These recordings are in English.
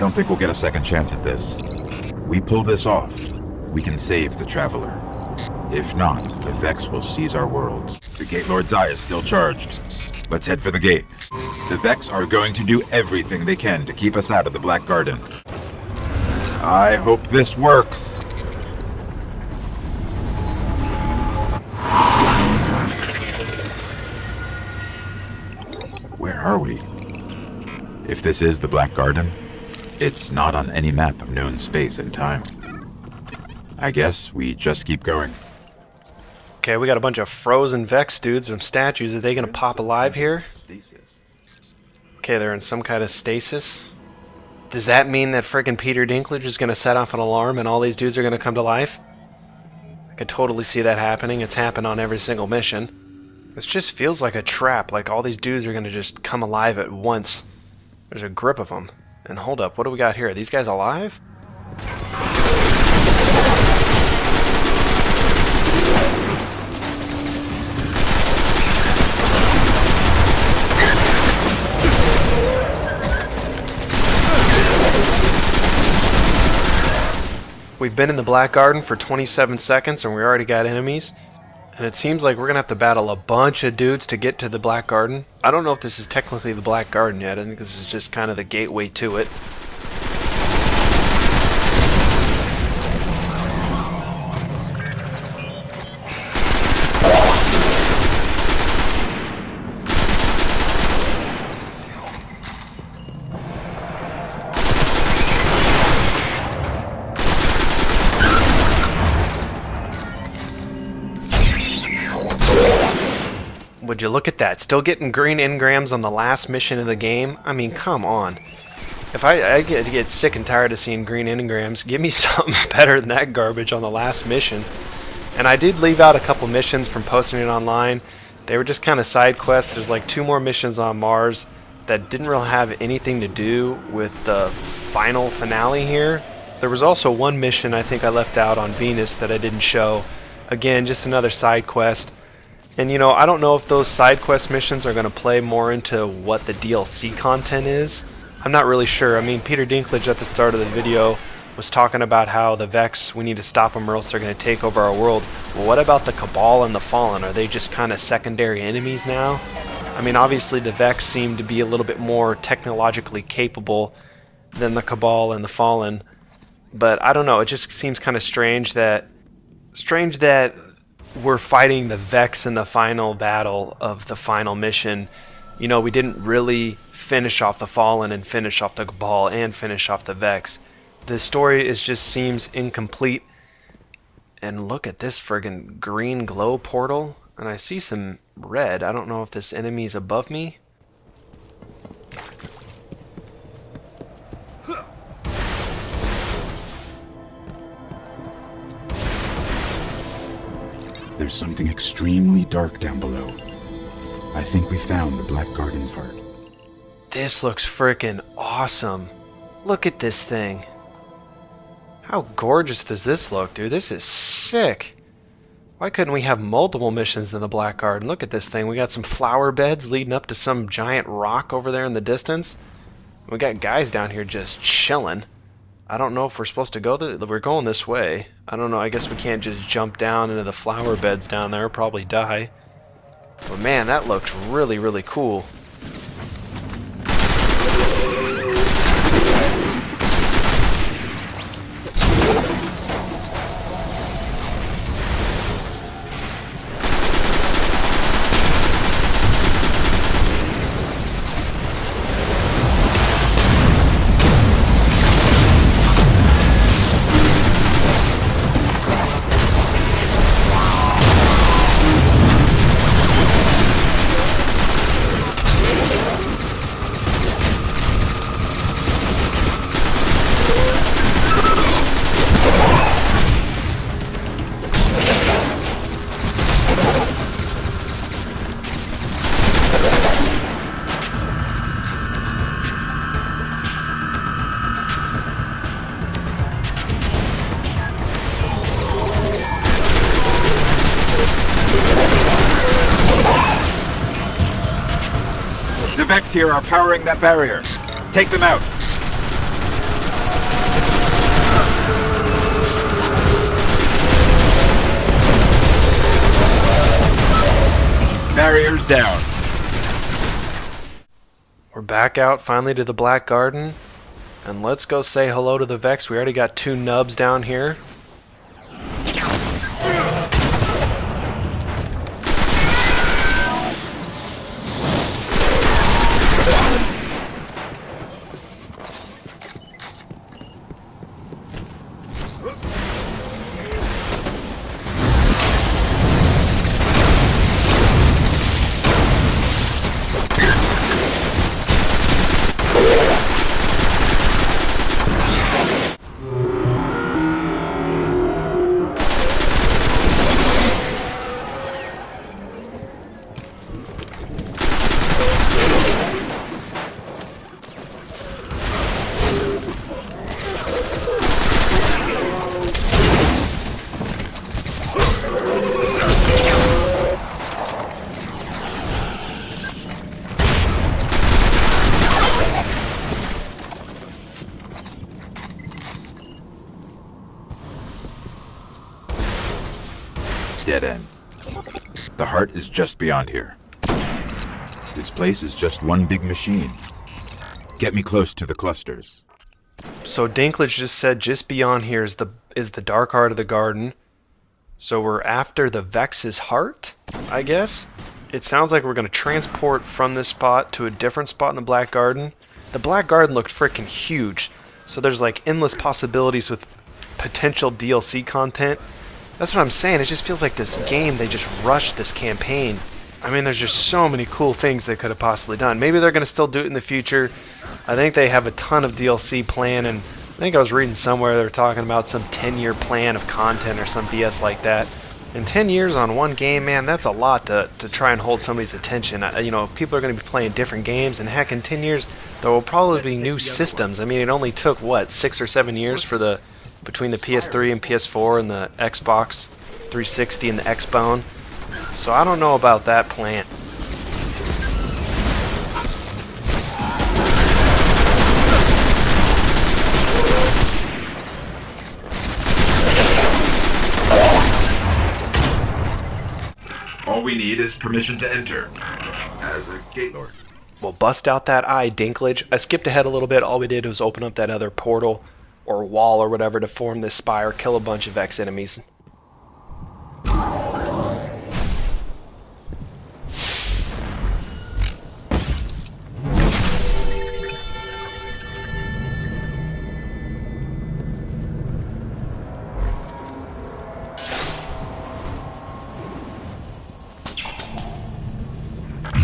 don't think we'll get a second chance at this. We pull this off, we can save the Traveler. If not, the Vex will seize our world. The Gate Lord's eye is still charged. Let's head for the gate. The Vex are going to do everything they can to keep us out of the Black Garden. I hope this works. Where are we? If this is the Black Garden, it's not on any map of known space and time. I guess we just keep going. Okay, we got a bunch of frozen Vex dudes, some statues. Are they gonna pop alive here? Okay, they're in some kind of stasis. Does that mean that friggin' Peter Dinklage is gonna set off an alarm and all these dudes are gonna come to life? I could totally see that happening. It's happened on every single mission. This just feels like a trap, like all these dudes are gonna just come alive at once. There's a grip of them. And hold up, what do we got here? Are these guys alive? We've been in the Black Garden for 27 seconds and we already got enemies. And it seems like we're going to have to battle a bunch of dudes to get to the Black Garden. I don't know if this is technically the Black Garden yet. I think this is just kind of the gateway to it. Would you look at that? Still getting green engrams on the last mission of the game? I mean, come on. If I get sick and tired of seeing green engrams, give me something better than that garbage on the last mission. And I did leave out a couple missions from posting it online. They were just kind of side quests. There's like 2 more missions on Mars that didn't really have anything to do with the final finale here. There was also one mission I think I left out on Venus that I didn't show. Again, just another side quest. And you know, I don't know if those side quest missions are going to play more into what the DLC content is. I'm not really sure. I mean, Peter Dinklage at the start of the video was talking about how the Vex, we need to stop them or else they're going to take over our world. Well, what about the Cabal and the Fallen? Are they just kind of secondary enemies now? I mean, obviously the Vex seem to be a little bit more technologically capable than the Cabal and the Fallen. But I don't know, it just seems kind of strange that we're fighting the Vex in the final battle of the final mission. You know, we didn't really finish off the Fallen and finish off the Cabal and finish off the Vex. The story just seems incomplete. And look at this friggin' green glow portal. And I see some red. I don't know if this enemy's above me. There's something extremely dark down below. I think we found the Black Garden's heart. This looks frickin' awesome. Look at this thing. How gorgeous does this look, dude? This is sick. Why couldn't we have multiple missions in the Black Garden? Look at this thing. We got some flower beds leading up to some giant rock over there in the distance. We got guys down here just chilling. I don't know if we're supposed to go we're going this way. I don't know, I guess we can't just jump down into the flower beds down there, probably die. But man, that looked really, really cool. The Vex here are powering that barrier. Take them out. He's down. We're back out finally to the Black Garden. And let's go say hello to the Vex. We already got 2 nubs down here. Dead end. The heart is just beyond here. This place is just one big machine. Get me close to the clusters. So Dinklage just said just beyond here is the dark heart of the garden. So we're after the Vex's heart, I guess? It sounds like we're going to transport from this spot to a different spot in the Black Garden. The Black Garden looked freaking huge. So there's like endless possibilities with potential DLC content. That's what I'm saying. It just feels like this game, they just rushed this campaign. I mean, there's just so many cool things they could have possibly done. Maybe they're going to still do it in the future. I think they have a ton of DLC planned, and I think I was reading somewhere they were talking about some 10-year plan of content or some BS like that. And 10 years on one game, man, that's a lot to try and hold somebody's attention. You know, people are going to be playing different games, and heck, in 10 years, there will probably be new systems. I mean, it only took, what, 6 or 7 years for between the PS3 and PS4 and the Xbox 360 and the Xbone. So I don't know about that plan. All we need is permission to enter as a gate lord. We'll bust out that eye, Dinklage. I skipped ahead a little bit. All we did was open up that other portal or wall or whatever to form this spire, kill a bunch of Vex enemies.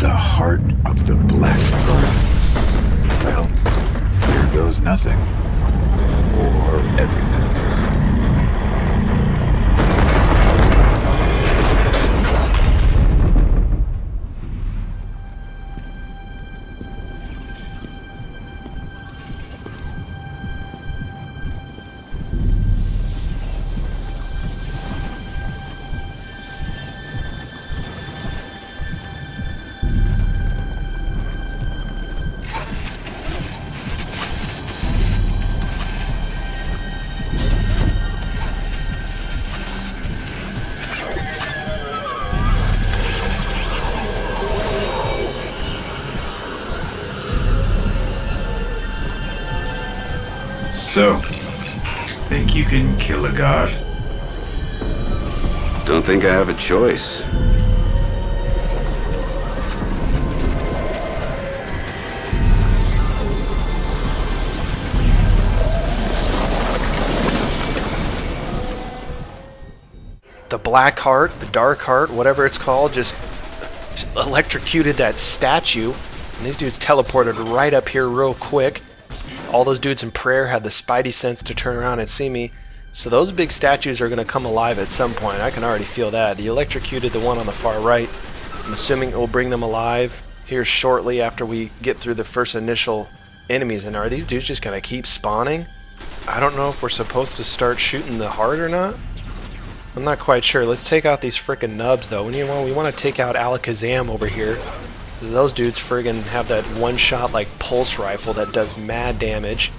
The heart of the Black Garden. Well, here goes nothing. Or everything. So, think you can kill a god? Don't think I have a choice. The Black Heart, the Dark Heart, whatever it's called, just electrocuted that statue. And these dudes teleported right up here real quick. All those dudes in prayer had the spidey sense to turn around and see me. So those big statues are going to come alive at some point. I can already feel that. He electrocuted the one on the far right. I'm assuming it will bring them alive here shortly after we get through the first initial enemies. And are these dudes just going to keep spawning? I don't know if we're supposed to start shooting the heart or not. I'm not quite sure. Let's take out these frickin' nubs though. We want to take out Alakazam over here. Those dudes friggin' have that one-shot like pulse rifle that does mad damage.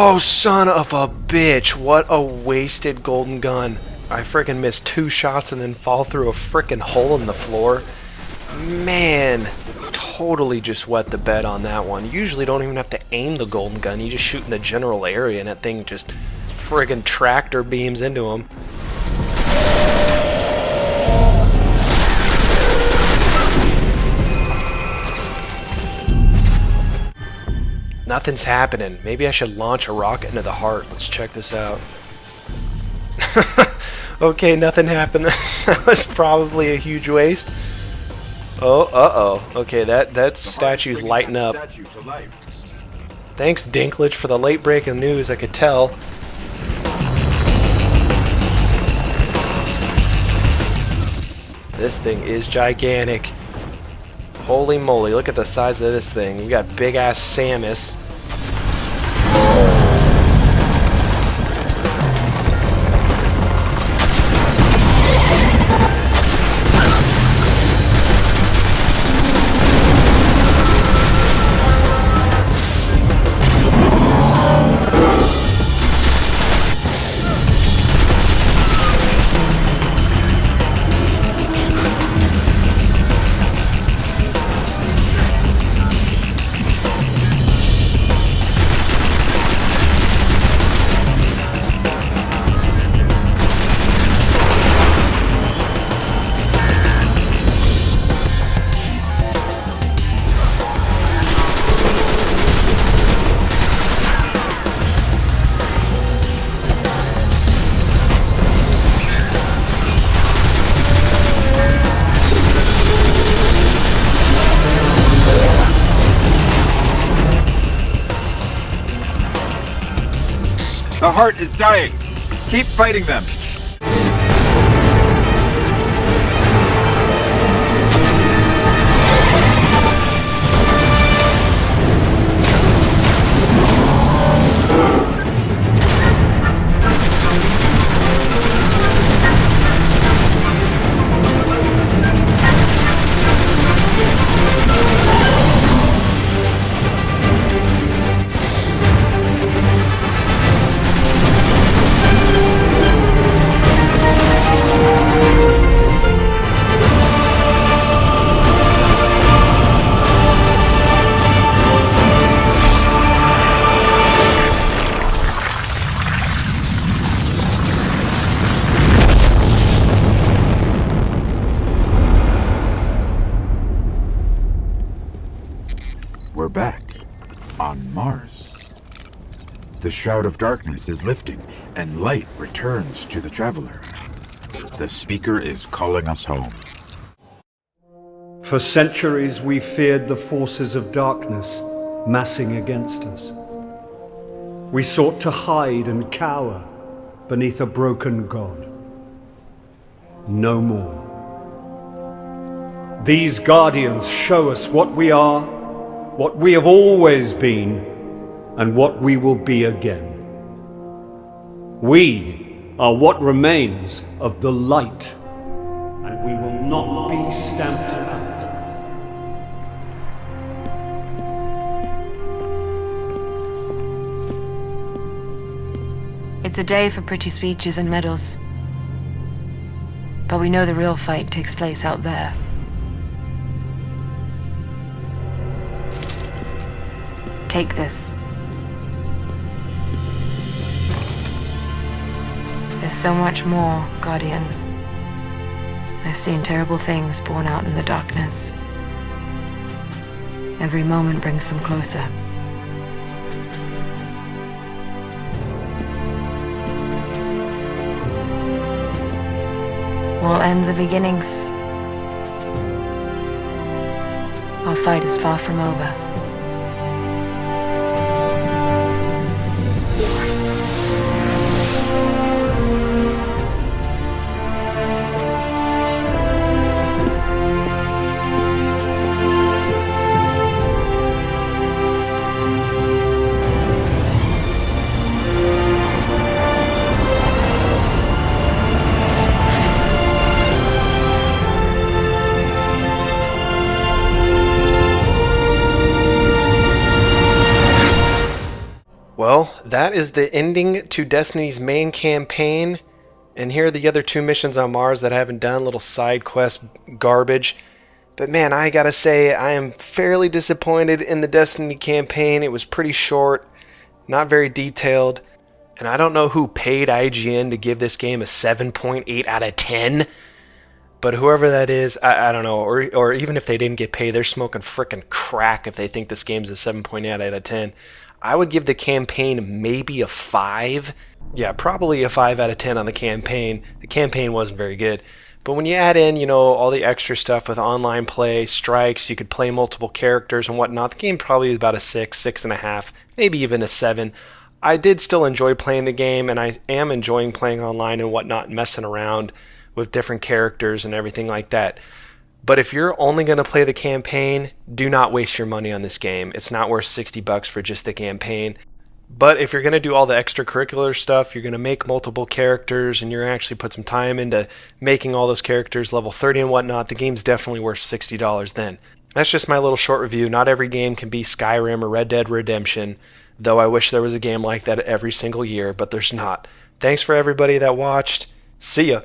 Oh, son of a bitch. What a wasted golden gun. I frickin' missed 2 shots and then fall through a frickin' hole in the floor. Man, totally just wet the bed on that one. You usually don't even have to aim the golden gun. You just shoot in the general area and that thing just friggin' tractor beams into him. Nothing's happening. Maybe I should launch a rocket into the heart. Let's check this out. Okay, nothing happened. That was probably a huge waste. Oh, uh-oh. Okay, that statue's lighting up. Thanks, Dinklage, for the late breaking news. I could tell. This thing is gigantic. Holy moly, look at the size of this thing. We got big-ass Samus. The heart is dying. Keep fighting them. We're back on Mars. The Shroud of Darkness is lifting, and light returns to the traveler. The speaker is calling us home. For centuries we feared the forces of darkness massing against us. We sought to hide and cower beneath a broken god. No more. These guardians show us what we are, what we have always been, and what we will be again. We are what remains of the light, and we will not be stamped out. It's a day for pretty speeches and medals, but we know the real fight takes place out there. Take this. There's so much more, Guardian. I've seen terrible things born out in the darkness. Every moment brings them closer. All ends are beginnings. Our fight is far from over. Well, that is the ending to Destiny's main campaign. And here are the other 2 missions on Mars that I haven't done, little side quest garbage. But man, I gotta say, I am fairly disappointed in the Destiny campaign. It was pretty short, not very detailed. And I don't know who paid IGN to give this game a 7.8 out of 10. But whoever that is, I don't know. Or even if they didn't get paid, they're smoking frickin' crack if they think this game's a 7.8 out of 10. I would give the campaign maybe a 5. Yeah, probably a 5 out of 10 on the campaign. The campaign wasn't very good. But when you add in, all the extra stuff with online play, strikes, you could play multiple characters and whatnot, the game probably is about a 6, 6.5, maybe even a 7. I did still enjoy playing the game, and I am enjoying playing online and whatnot, messing around with different characters and everything like that. But if you're only going to play the campaign, do not waste your money on this game. It's not worth $60 for just the campaign. But if you're going to do all the extracurricular stuff, you're going to make multiple characters, and you're going to actually put some time into making all those characters level 30 and whatnot, the game's definitely worth $60 then. That's just my little short review. Not every game can be Skyrim or Red Dead Redemption, though I wish there was a game like that every single year, but there's not. Thanks for everybody that watched. See ya!